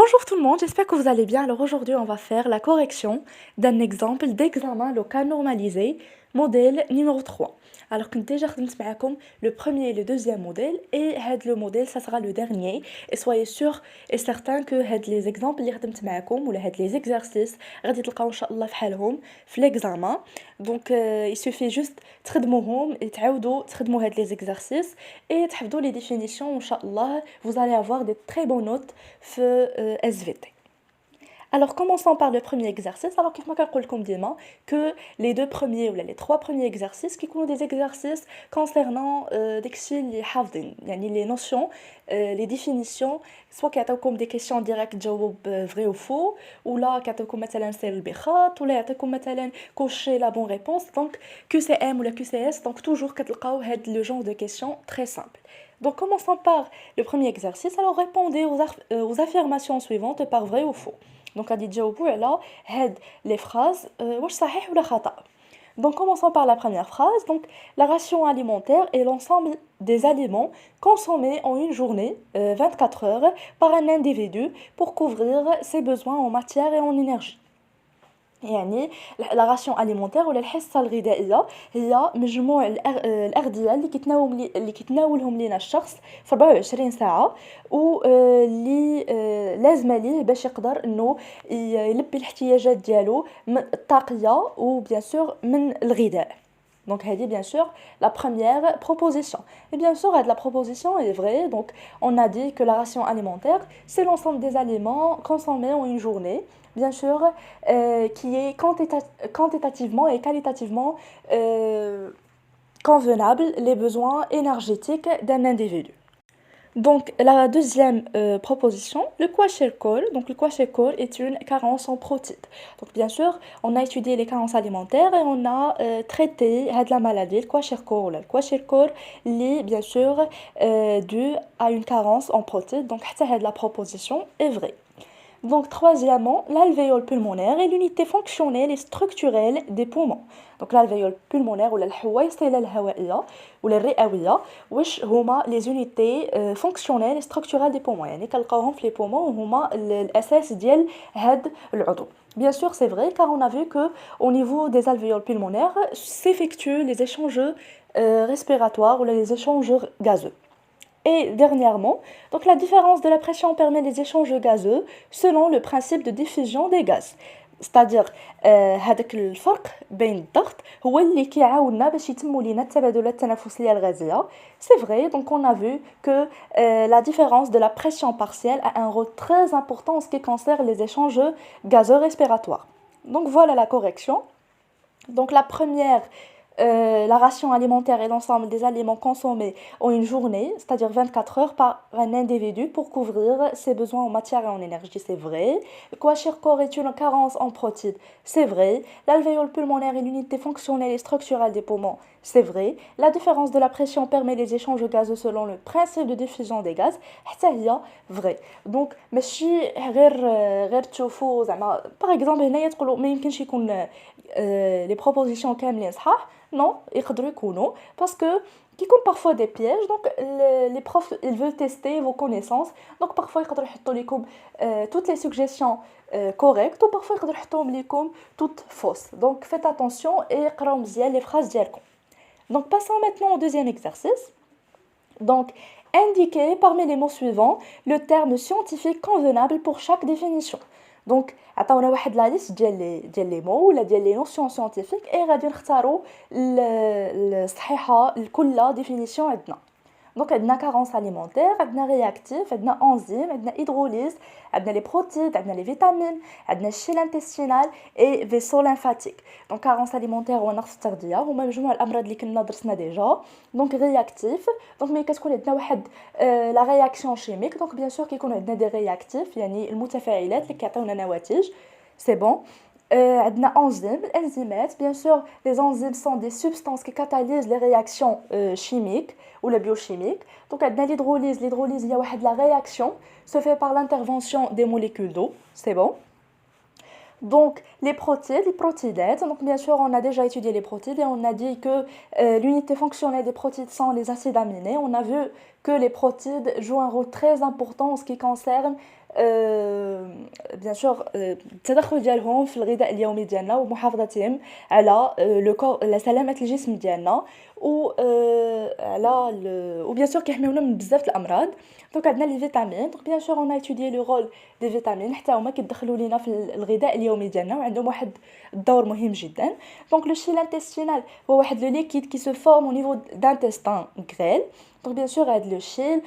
Bonjour tout le monde, j'espère que vous allez bien. Alors aujourd'hui, on va faire la correction d'un exemple d'examen local normalisé, modèle numéro 3. Alors que déjà خدمت معاكم le premier et le deuxième modèle et le modèle ça sera le dernier et soyez sûr et certain que les exemples اللي خدمت معاكم ولا les exercices غادي تلقاو ان شاء الله فحالهم في l'examen. Donc il suffit juste تخدموهم et تعاودوا تخدموا les exercices et تحفظوا les définitions ان شاء الله vous allez avoir des très bonnes notes في SVT. Alors, commençons par le premier exercice. Alors, كيف ما كنقول لكم ديما que les deux premiers ou les trois premiers exercices qui sont des exercices concernant داكشي اللي حافظين يعني les notions les définitions soit كيعطيوكم des questions directes تجاوب vrai ou faux ou là كيعطيوكم مثلا سير بخط ولا يعطيكم مثلا cocher la bonne réponse donc QCM ou la QCS donc toujours كتلقاو هاد le genre de questions très simple. Donc commençons par le premier exercice. Alors répondez aux affirmations suivantes par vrai ou faux. Donc غادي تجاوبوا على هاد les phrases واش صحيح ولا خطأ. Donc commençons par la première phrase. Donc la ration alimentaire est l'ensemble des aliments consommés en une journée 24 heures par un individu pour couvrir ses besoins en matière et en énergie. يعني la ration alimentaire ولا الحصة الغذائية هي مجموع الأغذية اللي كيتناولهم لينا الشخص في 24 ساعة واللي لازمة ليه باش يقدر انه يلبي الاحتياجات ديالو من الطاقية و bien sûr من الغذاء. Donc, elle dit bien sûr la première proposition. Et bien sûr, la proposition est vraie. Donc, on a dit que la ration alimentaire, c'est l'ensemble des aliments consommés en une journée, bien sûr, qui est quantitativement et qualitativement convenable les besoins énergétiques d'un individu. Donc, la deuxième proposition, le kwashiorkor. Donc, le kwashiorkor est une carence en protéines. Donc, bien sûr, on a étudié les carences alimentaires et on a traité la maladie, le kwashiorkor. Le kwashiorkor est bien sûr dû à une carence en protéines. Donc, la proposition est vraie. Donc, troisièmement, l'alvéole pulmonaire est l'unité fonctionnelle et structurelle des poumons. Donc, l'alvéole pulmonaire ou الحويصلة الهوائية ou الرئوية واش هما les unités fonctionnelles et structurelles des poumons. يعني كنلقاوهم في les poumons هما الأساس ديال هاد العضو. Bien sûr, c'est vrai car on a vu que au niveau des alvéoles pulmonaires s'effectuent les échanges respiratoires ou les échanges gazeux. Et dernièrement, donc la différence de la pression permet les échanges gazeux selon le principe de diffusion des gaz. C'est-à-dire هذاك الفرق بين الضغط هو اللي كيعاوننا باش يتموا لينا التبادلات التنفسيه الغازيه. C'est vrai, donc on a vu que la différence de la pression partielle a un rôle très important en ce qui concerne les échanges gazeux respiratoires. Donc voilà la correction. Donc la première la ration alimentaire est l'ensemble des aliments consommés en une journée, c'est-à-dire 24 heures par un individu pour couvrir ses besoins en matière et en énergie, c'est vrai. Le kwashiorkor est une carence en protéines, c'est vrai. L'alvéole pulmonaire est l'unité fonctionnelle et structurelle des poumons, c'est vrai. La différence de la pression permet les échanges gazeux selon le principe de diffusion des gaz, c'est vrai. Donc ماشي غير تشوفوا زعما par exemple هنايا تقولوا ما يمكنش يكون les propositions كاملين صحاح. Non, يقدروا يكونوا parce que qui compte parfois des pièges donc les profs ils veulent tester vos connaissances donc parfois يقدروا يحطوا لكم toutes les suggestions correctes ou parfois يقدروا يحطوهم لكم toutes fausses. Donc faites attention et قراو مزيان les phrases ديالكم. Donc passons maintenant au deuxième exercice. Donc indiquez parmi les mots suivants le terme scientifique convenable pour chaque définition. Donc عطاونا واحد لا ليست ديال لي مو ولا ديال لي نوسيون سيانتيفيك اي غادي نختاروا الصحيحه لكل ديفينيسيون عندنا. دونك عندنا كارونس اليمونتير عندنا رياكتيف عندنا انزيم عندنا هيدروليز عندنا لي بروتيد عندنا لي فيتامين عندنا الشيل انتستينال اي فيسو ليمفاتيك. دونك كارونس اليمونتير هو نقص التغذيه هما مجموع الامراض اللي كنا درسنا ديجا. دونك رياكتيف دونك ملي كتكون عندنا واحد لا رياكسيون شيميك دونك بيان سور كيكون عندنا دي رياكتيف يعني المتفاعلات اللي كيعطيونا نواتج سي بون. عندنا enzymes, les enzymes, bien sûr, les enzymes sont des substances qui catalysent les réactions chimiques ou les biochimiques. Donc, عندنا l'hydrolyse, il y a la réaction se fait par l'intervention des molécules d'eau, c'est bon. Donc, les protéides, donc bien sûr, on a déjà étudié les protéides et on a dit que l'unité fonctionnelle des protéides sont les acides aminés. On a vu que les protéides jouent un rôle très important en ce qui concerne بيان سور التدخل ديالهم في الغذاء اليومي ديالنا ومحافظتهم على لو كور على سلامة الجسم ديالنا و على وبيان سور كيحميونا من بزاف الامراض. دونك عندنا لي فيتامين. دونك بيان سور اون ايتوديي لو رول دي فيتامين حتى هما كيدخلوا لينا في الغذاء اليومي ديالنا وعندهم واحد الدور مهم جدا. دونك لو شيل انتستينال هو واحد لو ليكيد كي سو فورم او نيفو دانتستان غريل. دونك بيان سور هاد لو شيل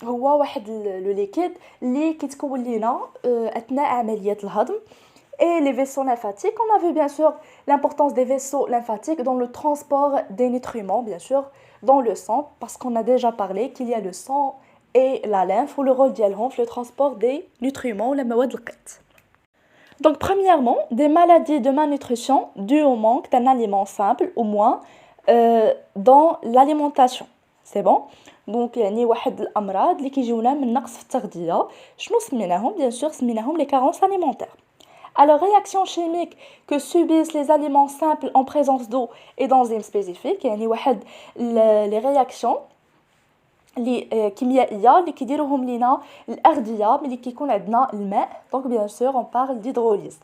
هو واحد لو ليكيد اللي كيتكون لينا اثناء عمليه الهضم. Et les vaisseaux lymphatiques, on a vu bien sûr l'importance des vaisseaux lymphatiques dans le transport des nutriments, bien sûr, dans le sang, parce qu'on a déjà parlé qu'il y a le sang et la lymphe, ou le rôle ديالهم في le transport des nutriments, la مواد القيت. Donc premièrement, des maladies de malnutrition dues au manque d'un aliment simple ou moins dans l'alimentation. C'est bon? Donc يعني واحد الامراض اللي كيجيونا من نقص في التغذيه. شنو سميناهم؟ bien sûr سميناهم les carences alimentaires. Alors, réactions chimiques que subissent les aliments simples en présence d'eau et d'enzymes spécifiques, يعني واحد les réactions اللي كيميائيه اللي كيديروهم لينا الاغذيه ملي كيكون عندنا الماء. Donc bien sûr on parle d'hydrolyse.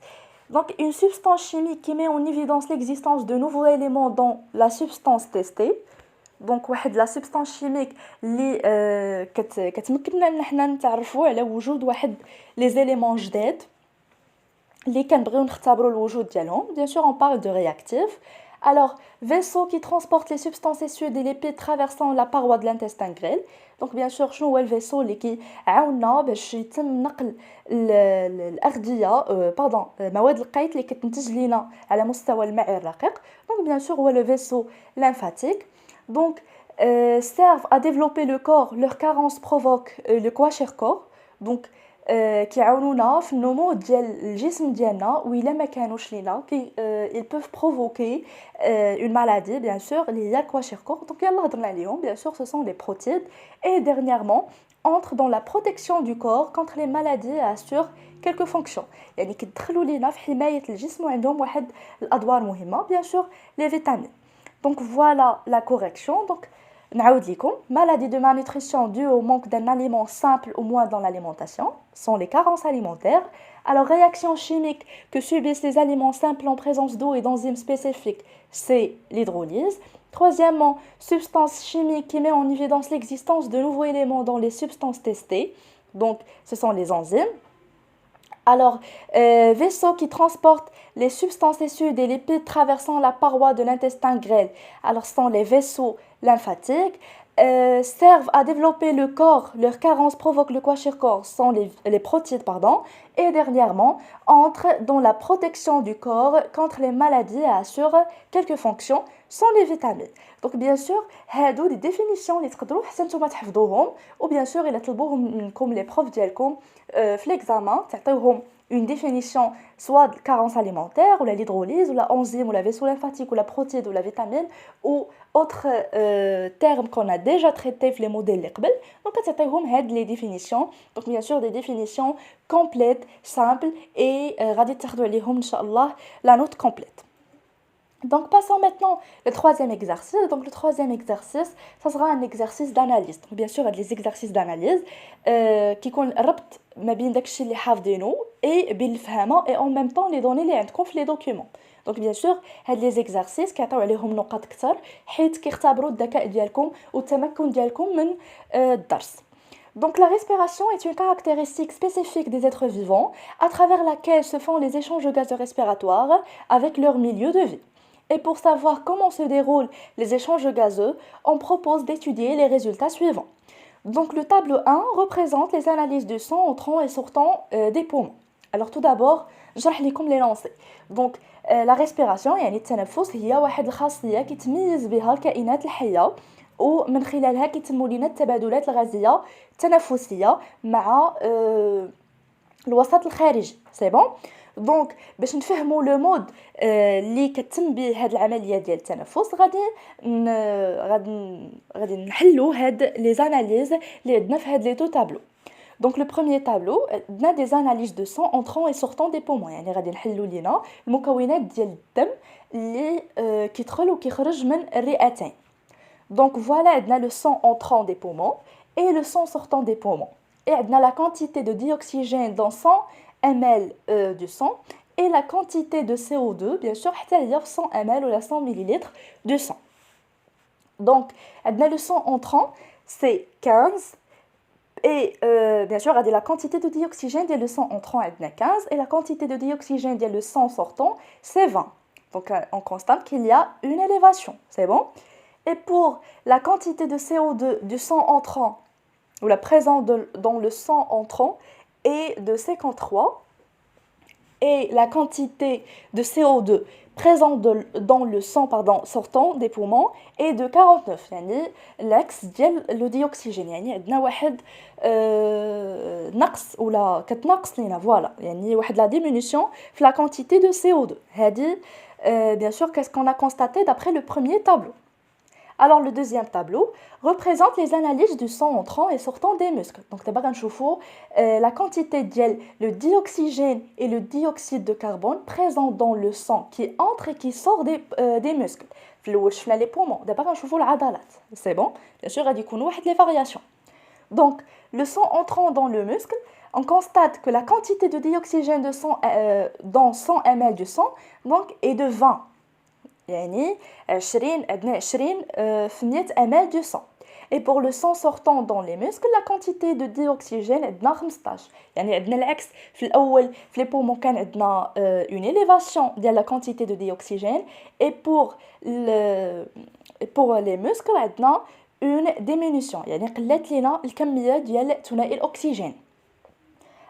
Donc une substance chimique qui met en évidence l'existence de nouveaux éléments dans la substance testée. دونك واحد لا سبستانس شيميك اللي كتمكننا ان حنا نتعرفوا على وجود واحد لي زيليمون جداد اللي كنبغيو نختبروا الوجود ديالهم. bien sûr on parle de réactifs. Alors vaisseau qui transporte les substances issues des lipides traversant la paroi de l'intestin grêle. donc bien sûr شنو هو الفيسو اللي كيعاوننا باش يتم نقل الاغذيه مواد القيت اللي كتنتج لينا على مستوى المعوي الرقيق. donc bien sûr هو le vaisseau lymphatique. Donc, servent à développer le corps, leur carence provoque le kwashiorkor. Donc, كيعاونونا في النمو ديال الجسم ديالنا وإلا ما كانوش لينا ils peuvent provoquer une maladie bien sûr اللي هي الكواشيركور. donc يلا هضرنا عليهم. bien sûr ce sont les protides et dernièrement entrent dans la protection du corps contre les maladies et assurent quelques fonctions. يعني كيدخلوا لينا في حماية الجسم وعندهم واحد الأدوار مهمة. bien sûr les vitamines. Donc voilà la correction. Donc, نعاود لكم. Maladies de malnutrition dues au manque d'un aliment simple ou moins dans l'alimentation sont les carences alimentaires. Alors, réactions chimiques que subissent les aliments simples en présence d'eau et d'enzymes spécifiques, c'est l'hydrolyse. Troisièmement, substance chimique qui met en évidence l'existence de nouveaux éléments dans les substances testées. Donc, ce sont les enzymes. Alors, vaisseaux qui transportent les substances issues des lipides traversant la paroi de l'intestin grêle. Alors, ce sont les vaisseaux lymphatiques. Servent à développer le corps, leur carence provoque le kwashiorkor, sont les protides, pardon. Et dernièrement, entrent dans la protection du corps contre les maladies et assurent quelques fonctions, sont les vitamines. Donc bien sûr, هادو des définitions اللي تقدروا حتى نتوما تحفظوهم. و bien sûr إلا طلبوهم منكم les profs ديالكم في l'examen تعطيوهم une définition soit de carence alimentaire ou la l'hydrolyse ou la enzyme ou la vaisseau lymphatique ou la protide ou la vitamine ou autres termes qu'on a déjà traités في les modèles اللي قبل. donc تعطيوهم هاد les définitions. donc bien sûr des définitions complètes simples et غادي تاخذوا عليهم ان شاء الله la note complète. Donc passons maintenant au troisième exercice. Donc le troisième exercice, ça sera un exercice d'analyse. Donc bien sûr, il y a des exercices d'analyse qui sont ربط ما بين داكشي اللي حافظينه et بالفهمه et en même temps les données اللي عندكم في les documents. Donc bien sûr, هاد les exercices كيعطيو عليهم نقاط كثر حيت كيختبروا الذكاء ديالكم والتمكن ديالكم من الدرس. Donc la respiration est une caractéristique spécifique des êtres vivants à travers laquelle se font les échanges gazeux respiratoires avec leur milieu de vie. Et pour savoir comment se déroulent les échanges gazeux, on propose d'étudier les résultats suivants. Donc le tableau 1 représente les analyses du sang entrant et sortant des poumons. Alors tout d'abord, نشرح لكم les lancers. Donc la respiration يعني التنفس هي واحد الخاصية كتميز بها الكائنات الحية ومن خلالها كيتم لنا التبادلات الغازية التنفسية مع الوسط الخارجي. سي بون. دونك باش نفهموا لو مود اللي كتم به هاد العمليه ديال التنفس غادي نحلوا هاد لي زاناليز اللي عندنا في هاد لي تو تابلو. دونك لو بروميير تابلو عندنا دي زاناليز دو سون انترون اي سورتون دي بومون يعني غادي نحلوا لينا المكونات ديال الدم اللي كيدخل وكيخرج من الرئتين. دونك فوالا عندنا لو سون انترون دي بومون et le sang sortant des poumons. et on a la quantité de dioxygène dans 100 ml du sang et la quantité de CO2 bien sûr حتى هي 100 ml ou 100 ml de sang. Donc on a le sang entrant c'est 15 et bien sûr la quantité de dioxygène de le sang entrant est 15 et la quantité de dioxygène de le sang sortant c'est 20. Donc on constate qu'il y a une élévation, c'est bon. Et pour la quantité de CO2 du sang entrant ou la présence dans le sang entrant est de 53 et la quantité de CO2 présente dans le sang sortant des poumons est de 49 يعني l'axe ديال le dioxygène يعني عندنا واحد نقص ولا كتنقص لينا فوالا يعني واحد la diminution في la quantité de CO2 هذه bien sûr qu'est-ce qu'on a constaté d'après le premier tableau. Alors le deuxième tableau représente les analyses du sang entrant et sortant des muscles. Donc d'abord on la quantité de le dioxygène et le dioxyde de carbone présents dans le sang qui entre et qui sort des muscles. Les poumons. D'abord on la adalat. C'est bon. Bien sûr il y a des variations. Donc le sang entrant dans le muscle, on constate que la quantité de dioxygène de sang dans 100 ml du sang donc, est de 20. يعني 20 في 100 ml du sang. Et pour le sang sortant dans les muscles, la quantité de dioxygène est de 15. يعني عندنا العكس في الأول في les poumons كان عندنا une élévation de la quantité de dioxygène et pour les muscles عندنا une diminution يعني قلت لنا الكمية ديال ثنائي الأكسجين.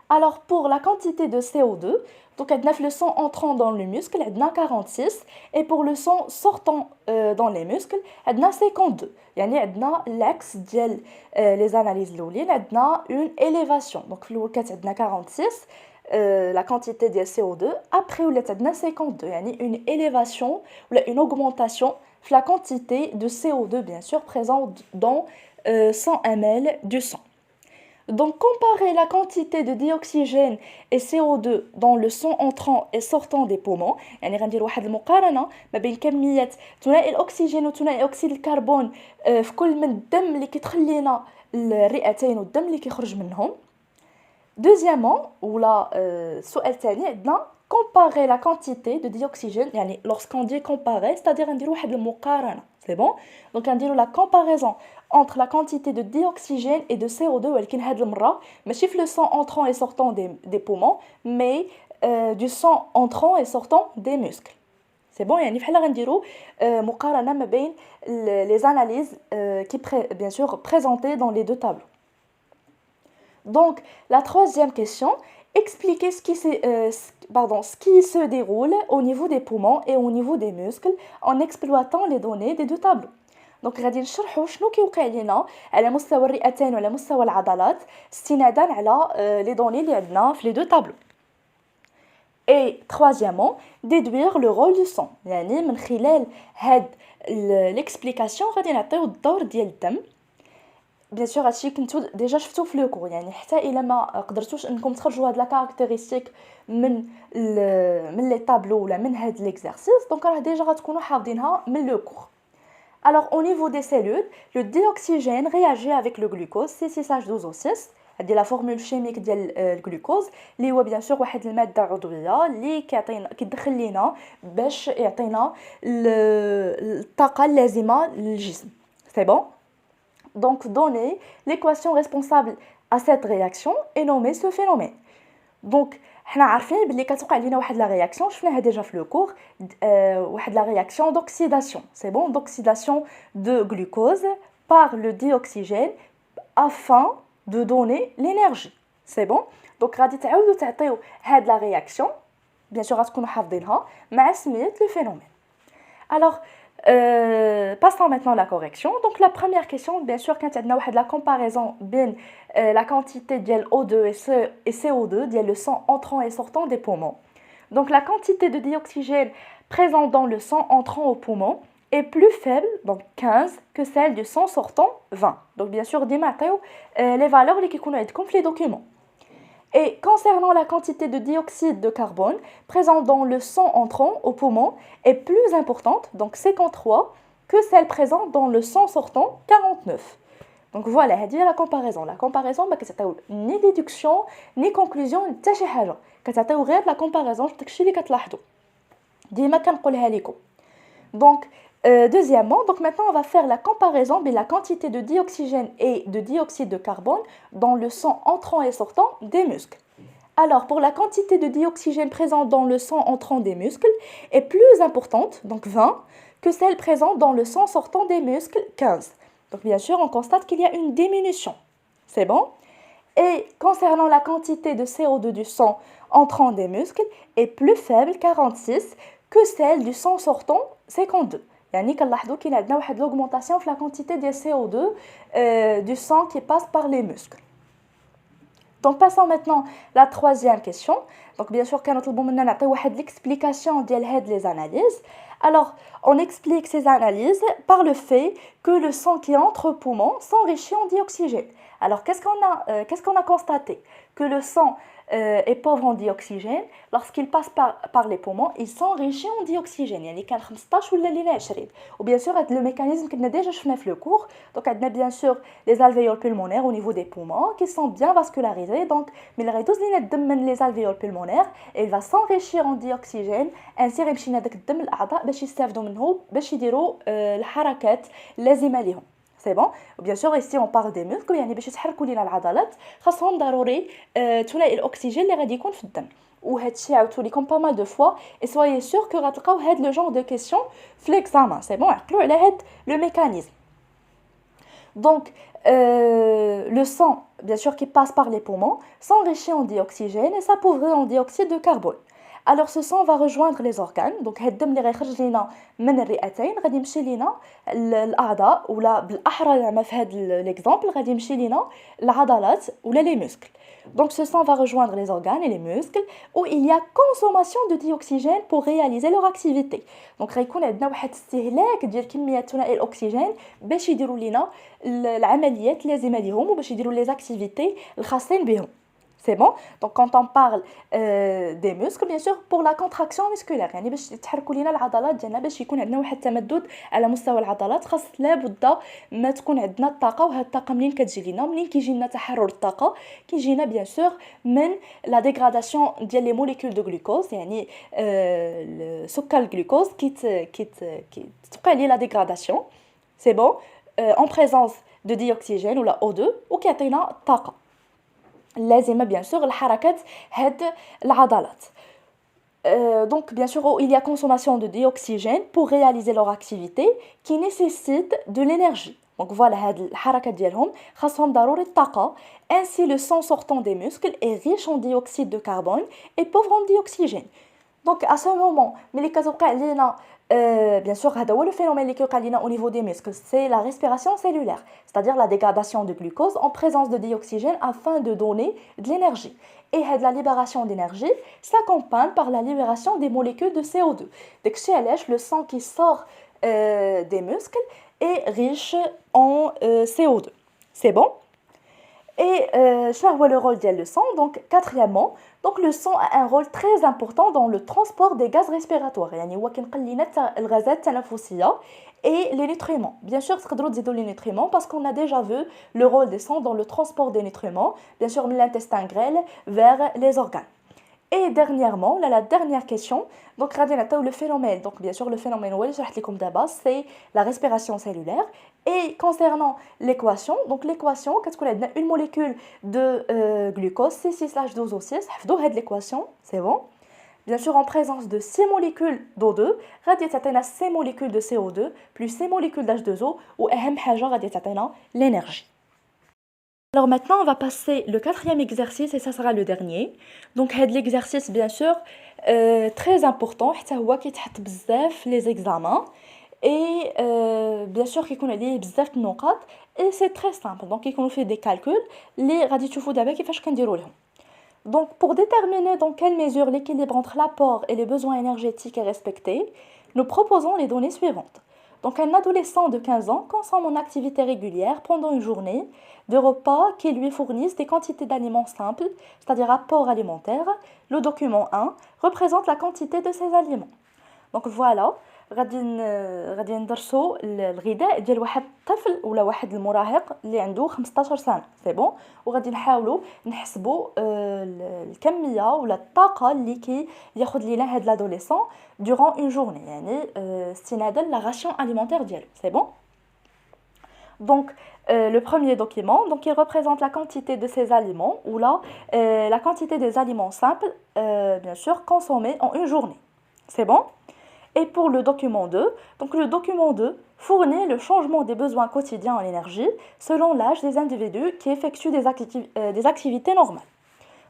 Alors pour la quantité de CO2, donc le sang entrant dans le muscle, on a 46 et pour le sang sortant dans les muscles, on a 52. يعني عندنا l'axe ديال les analyses الاولين عندنا une élévation. Donc في الأول كانت عندنا 46 la quantité de CO2 après ولات عندنا 52 يعني une élévation ou une augmentation de la quantité de CO2 bien sûr présente dans 100 ml du sang. Donc, comparer la quantité de dioxygène et CO2 dans le sang entrant et sortant des poumons يعني غندير واحد المقارنة ما بين كمية ثنائي الأكسجين وثنائي أكسيد الكربون في كل من الدم اللي كيدخل لينا الرئتين والدم اللي كيخرج منهم. Deuxièmement, ولا السؤال الثاني عندنا comparer la quantité de dioxygène يعني lorsqu'on dit comparer c'est-à-dire نديروا واحد المقارنة. C'est bon. Donc on dit la comparaison entre la quantité de dioxygène et de CO2 ولكن هاد المرة ماشي في le sang entrant et sortant des poumons mais du sang entrant et sortant des muscles. C'est bon يعني بحال غنديروا مقارنة ما بين les analyses qui bien sûr présentées dans les deux tableaux. Donc la troisième question, expliquez ce qui se déroule au niveau des poumons et au niveau des muscles en exploitant les données des deux tableaux. Donc غادي نشرحوا شنو كيوقع لينا على مستوى الرئتين وعلى مستوى العضلات استنادا على les données اللي عندنا في les deux tableaux. Et troisièmement, déduire le rôle du sang. يعني من خلال هاد l'explication غادي نعطيو الدور ديال الدم. Bien sûr هادشي كنتو ديجا شفتو في لو كور يعني حتى الا ما قدرتوش انكم تخرجوا هاد لا كاركتيرستيك من لي طابلو ولا من هاد ليكزارسيس دونك راه ديجا غتكونوا حافظينها من لو كور. Alors au niveau des cellules, le dioxygène réagit avec le glucose C6H12O6. هذه la formule chimique ديال الجلوكوز اللي هو bien sûr واحد الماده عضويه اللي كيدخل لينا باش يعطينا الطاقه اللازمه للجسم. C'est bon. Donc donner l'équation responsable à cette réaction et nommer ce phénomène. Donc حنا عارفين بلي كتوقع لينا واحد لا رياكسيون شفناها ديجا في لو كور واحد لا رياكسيون d'oxydation. C'est bon, d'oxydation de glucose par le dioxygène afin de donner l'énergie. C'est bon. Donc غادي تعاودوا تعطيو هاد لا رياكسيون bien sûr غتكونوا حافظينها مع سمية le phénomène. Alors passons maintenant à la correction. Donc la première question, bien sûr, quand il y a la comparaison bien la quantité de O2 et CO2, le sang entrant et sortant des poumons. Donc la quantité de dioxygène présente dans le sang entrant aux poumons est plus faible, donc 15, que celle du sang sortant, 20. Donc bien sûr, les valeurs qui sont dans les documents. Et concernant la quantité de dioxyde de carbone présente dans le sang entrant au poumon est plus importante, donc 53, que celle présente dans le sang sortant, 49. Donc voilà, هذه هي la comparaison. La comparaison ما كتعطيو ni déduction ni conclusion حتى شي حاجه، كتعطيو غير la comparaison. داكشي اللي كتلاحظوا ديما كنقولها لكم. Donc deuxièmement, donc maintenant on va faire la comparaison de la quantité de dioxygène et de dioxyde de carbone dans le sang entrant et sortant des muscles. Alors, pour la quantité de dioxygène présente dans le sang entrant des muscles est plus importante, donc 20, que celle présente dans le sang sortant des muscles, 15. Donc, bien sûr, on constate qu'il y a une diminution. C'est bon? Et concernant la quantité de CO2 du sang entrant des muscles est plus faible, 46, que celle du sang sortant, 52. يعني كنلاحظوا كاين عندنا واحد l'augmentation في la quantité de CO2 du sang qui passe par les muscles. Donc passons maintenant à la troisième question. Donc bien sûr كنطلبوا منا نعطيو واحد l'explication ديال هاد les analyses. Alors on explique ces analyses par le fait que le sang qui entre aux poumons s'enrichit en dioxygène. Alors qu'est-ce qu'on a constaté? Que le sang est pauvre en dioxygène. Lorsqu'il passe par les poumons, il s'enrichit en dioxygène. يعني كان 15 ولا لينا 20. Ou bien sûr, le mécanisme qu'on a déjà شفنا في le cours. Donc, on a bien sûr les alvéoles pulmonaires au niveau des poumons qui sont bien vascularisés. Donc, mais les alvéoles pulmonaires, il va s'enrichir en dioxygène. ainsi يمشي لنا داك الدم الاعضاء باش يستافدوا منه باش يديروا الحركات اللازمه لهم. C'est bon. Bien sûr, ici on parle des muscles. يعني باش يتحركوا لينا العضلات خاصهم ضروري تلاقي الاكسجين اللي غادي يكون في الدم. وهادشي عاودتو لكم pas mal de fois et soyez sûr que غتلقاو هاد le genre de questions في l'examen. C'est bon. عقلوا على هاد le mécanisme. Donc le sang, bien sûr, qui passe par les poumons, s'enrichit en dioxygène et s'appauvrit en dioxyde de carbone. Alors ce sang va rejoindre les organes. Donc هاد الدم اللي غيخرج لينا من الرئتين غادي يمشي لينا الاعضاء ولا بالاحرى زعما في هاد ليكزامبل غادي يمشي لينا العضلات ولا les muscles. Donc ce sang va rejoindre les organes et les muscles où il y a consommation de dioxygène pour réaliser leur activité. Donc غيكون عندنا واحد استهلاك ديال كميه ثنائي الاكسجين باش يديروا لينا العمليات اللازمه ليهم وباش يديروا لي زاكتيفيتي الخاصين بهم. C'est bon. Donc quand on parle des muscles, bien sûr pour la contraction musculaire يعني باش يتحركوا لينا العضلات ديالنا باش يكون عندنا واحد التمدد على مستوى العضلات خاص لابد ما تكون عندنا الطاقه. وهاد الطاقه منين كتجي لينا؟ منين كيجي لنا تحرر الطاقه؟ كيجينا bien sûr من la dégradation ديال لي موليكول دو غلوكوز يعني سكر الجلوكوز كتبقى لي la dégradation. C'est bon. En présence de dioxygène ou la O2 وكيعطينا الطاقه لازمه bien sûr الحركات هاد العضلات. Donc bien sûr il y a consommation de dioxygène pour réaliser leur activité qui nécessite de l'énergie. Donc voilà هاد الحركات ديالهم خاصهم ضروري الطاقه. Ainsi le sang sortant des muscles est riche en dioxyde de carbone et pauvre en dioxygène. Donc à ce moment ملي كتوقع لينا bien sûr هذا هو le phénomène اللي كيوقع لينا au niveau des muscles, c'est la respiration cellulaire, c'est-à-dire la dégradation de glucose en présence de dioxygène afin de donner de l'énergie. Et la libération d'énergie s'accompagne par la libération des molécules de CO2. Donc chez le sang qui sort des muscles est riche en CO2. C'est bon? Et شنو le rôle ديال le sang? Donc quatrièmement, donc le sang a un rôle très important dans le transport des gaz respiratoires. يعني هو كينقل لينا الغازات التنفسيه et les nutriments. Bien sûr, تقدروا تزيدوا les nutriments parce qu'on a déjà vu le rôle des sangs dans le transport des nutriments, bien sûr من l'intestin grêle vers les organes. Et dernièrement, là, la dernière question, donc le phénomène, donc bien sûr le phénomène c'est la respiration cellulaire. Et concernant l'équation, donc l'équation, qu'est-ce qu'on a? Une molécule de glucose, C6H12O6, de l'équation, c'est bon. Bien sûr, en présence de 6 molécules d'O2, on a 6 molécules de CO2 plus 6 molécules d'H2O, ou l'énergie. Alors maintenant, on va passer le quatrième exercice et ça sera le dernier. Donc, l'exercice, bien sûr, très important, qui est bzaf les examens. Et bien sûr, qui connaît bzaf de noqat. Et c'est très simple. Donc, on fait des calculs. Les raditufou d'avec, il faut. Donc, pour déterminer dans quelle mesure l'équilibre entre l'apport et les besoins énergétiques est respecté, nous proposons les données suivantes. Donc, un adolescent de 15 ans consomme en activité régulière pendant une journée de repas qui lui fournissent des quantités d'aliments simples, c'est-à-dire apport alimentaire. Le document 1 représente la quantité de ces aliments. Donc voilà, غادي ندرسوا الغذاء ديال واحد الطفل ولا واحد المراهق اللي عنده 15 سنه سي بون وغادي نحاولوا نحسبوا الكميه ولا الطاقه اللي ياخذ لينا هاد لادوليسون durant une journée يعني استنادا لا راسيون alimentaire ديالو سي بون donc le premier document donc il représente la quantité de ces aliments ou la quantité des aliments simples bien sûr consommés en une journée c'est bon. Et pour le document 2, donc le document 2 fournit le changement des besoins quotidiens en énergie selon l'âge des individus qui effectuent des activités normales.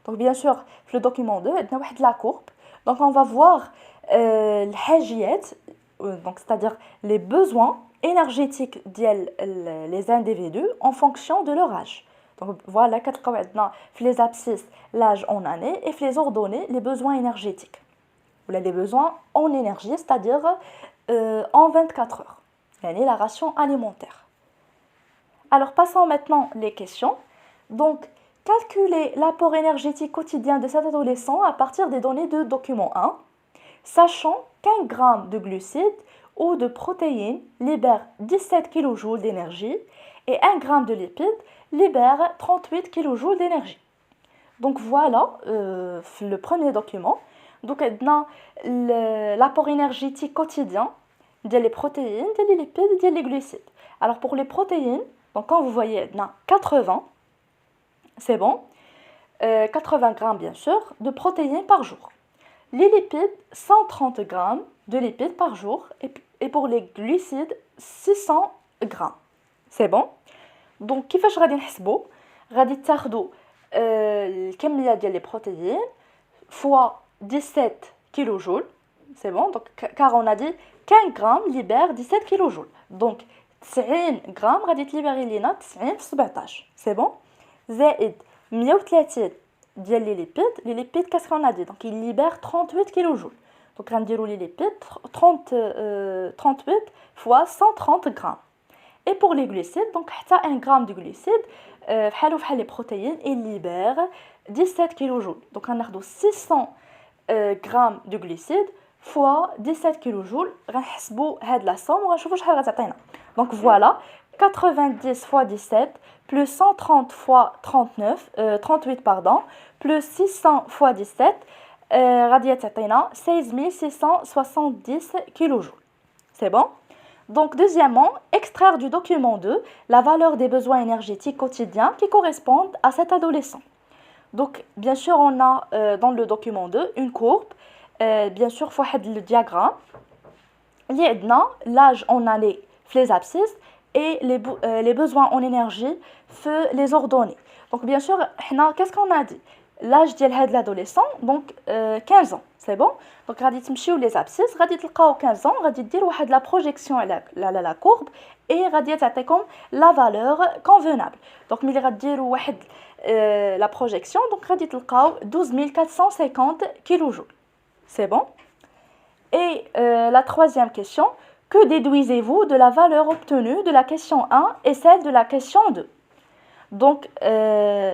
Donc bien sûr, le document 2, on a la courbe. Donc on va voir donc c'est-à-dire les besoins énergétiques des individus en fonction de leur âge. Donc voilà, les abscisses, l'âge en année et les ordonnées, les besoins énergétiques. Ou les besoins en énergie, c'est-à-dire en 24 heures. Yani la ration alimentaire. Alors passons maintenant les questions. Donc, calculer l'apport énergétique quotidien de cet adolescent à partir des données de document 1, sachant qu'un gramme de glucides ou de protéines libère 17 kJ d'énergie et un gramme de lipides libère 38 kJ d'énergie. Donc voilà le premier document. Donc, l'apport énergétique quotidien des protéines, des lipides, des glucides. Alors, pour les protéines, donc quand vous voyez 80, c'est bon, 80 grammes bien sûr, de protéines par jour. Les lipides, 130 grammes de lipides par jour. Et pour les glucides, 600 grammes. C'est bon. Donc, كيفاش غادي نحسبوا غادي تاخدوا الكمية ديال les protéines fois 17 kJ, c'est bon, donc, car on a dit qu'un gramme libère 17 kJ. Donc, 90 grammes غادي تليبيري لينا 90 في 17, c'est bon. زائد 130 ديال les lipides, qu'est-ce qu'on a dit? Donc, il libère 38 kJ. Donc, غنديروا les lipides 38 fois 130 grammes. Et pour les glucides, donc, حتى 1 gramme de glucides, بحالو بحال les protéines, il libère 17 kJ. Donc, غناخدو 600 grammes de glucides fois 17 kJ. غنحسبوا هاد la somme وغنشوفوا شحال غتعطينا. Donc voilà, 90 fois 17 plus 130 fois 38 pardon, plus 600 fois 17 غادي تعطينا 16670 kJ. C'est bon? Donc deuxièmement, extraire du document 2 la valeur des besoins énergétiques quotidiens qui correspondent à cet adolescent. Donc, bien sûr, on a dans le document 2 une courbe, bien sûr, il faut le diagramme. Il y a l'âge en année, les abscisses, et les besoins en énergie, les ordonnées. Donc, bien sûr, qu'est-ce qu'on a dit? L'âge de l'adolescent, donc 15 ans, c'est bon? Donc, غادي تمشيو les abscisses, غادي تلقاو 15 ans, غادي دير واحد la projection على la courbe, et غادي تعطيكم la valeur convenable. Donc, ملي غاديروا واحد la projection, donc غادي تلقاو 12450 kJ. C'est bon? Et la troisième question, que déduisez-vous de la valeur obtenue de la question 1 et celle de la question 2? Donc,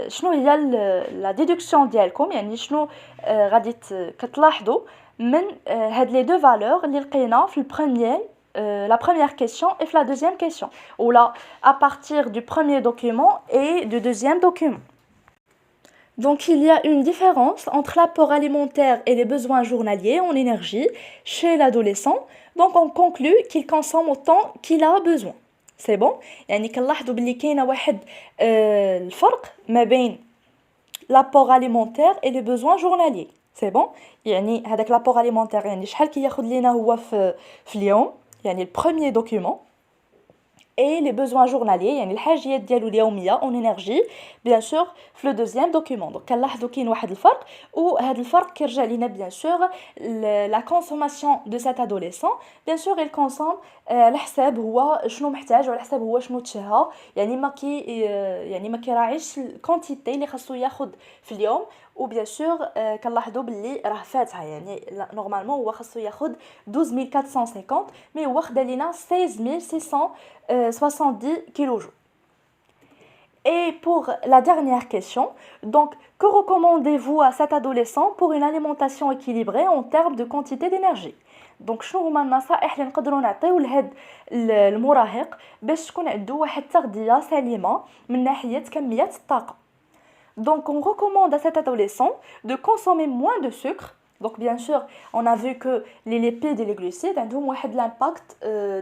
شنو هي la déduction ديالكم يعني شنو غادي كتلاحظوا من هاد les deux valeurs اللي لقينا في la première question et la deuxième question, ou là à partir du premier document et du deuxième document. Donc il y a une différence entre l'apport alimentaire et les besoins journaliers en énergie chez l'adolescent. Donc on conclut qu'il consomme autant qu'il a besoin. C'est bon? يعني كنلاحظوا بلي كاينه واحد الفرق ما بين l'apport alimentaire et les besoins journaliers. C'est bon? يعني هذاك l'apport alimentaire يعني شحال كياخذ لينا هو في اليوم يعني le premier document, et les besoins journaliers يعني الحاجيات ديالو اليوميه en énergie bien sûr في le deuxième document. Donc كنلاحظوا كاين واحد الفرق, وهذا الفرق كيرجع لينا bien sûr la consommation de cet adolescent. bien sûr il consomme على حساب هو شنو محتاج وعلى حساب هو شنو تشهى, يعني ما كيراعيش الكونتيتي اللي خاصو ياخذ في اليوم. و bien sûr كنلاحظوا باللي راه فاتها, يعني نورمالمون هو خاصو ياخذ 12450 مي هو خدا لينا 16670 kJ. Et pour la dernière question, donc que recommandez-vous à cet adolescent pour une alimentation équilibrée en termes de quantité d'énergie? دونك شنو هما النصائح اللي نقدروا نعطيو لهاد المراهق باش تكون عنده واحد التغذية سليمة من ناحية كمية الطاقة. Donc, on recommande à cet adolescent de consommer moins de sucre. Donc, bien sûr, on a vu que les lipides et les glucides ont un impact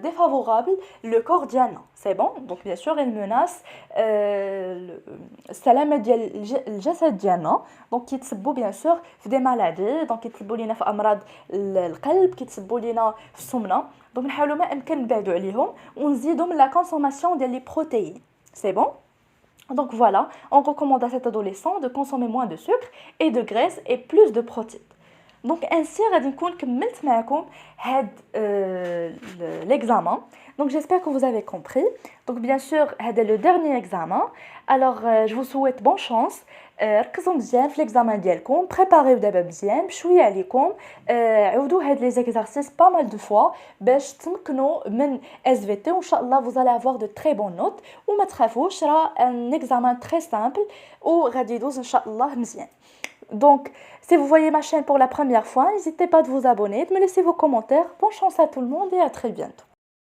défavorable le corps diana. C'est bon? Donc, bien sûr, ils menacent le salam الجسد ديالنا. Donc, qui تسببوا bien sûr في des maladies. Donc, يتسببوا لنا في أمراض القلب, qui تسببوا لنا في السمنة. Donc, نحاولوا ما أمكن نبعدوا عليهم ونزيدوا من la consommation des protéines. C'est bon? Donc voilà, on recommande à cet adolescent de consommer moins de sucre et de graisse et plus de protéines. Donc ainsi, غادي نكون كملت معكم هاد l'examen. Donc j'espère que vous avez compris. Donc bien sûr, هذا le dernier examen. Alors je vous souhaite bonne chance. ركزوا مزيان في l'examen ديالكم, préparez دابا مزيان بشويه عليكم. عودوا هاد les exercices pas mal de fois باش تمكنوا من SVT وان شاء الله vous allez avoir de très bonnes notes وما تخافوش راه un examen très simple وغادي يدوز ان شاء الله مزيان. Donc, si vous voyez ma chaîne pour la première fois, n'hésitez pas de vous abonner, de me laisser vos commentaires. Bonne chance à tout le monde et à très bientôt.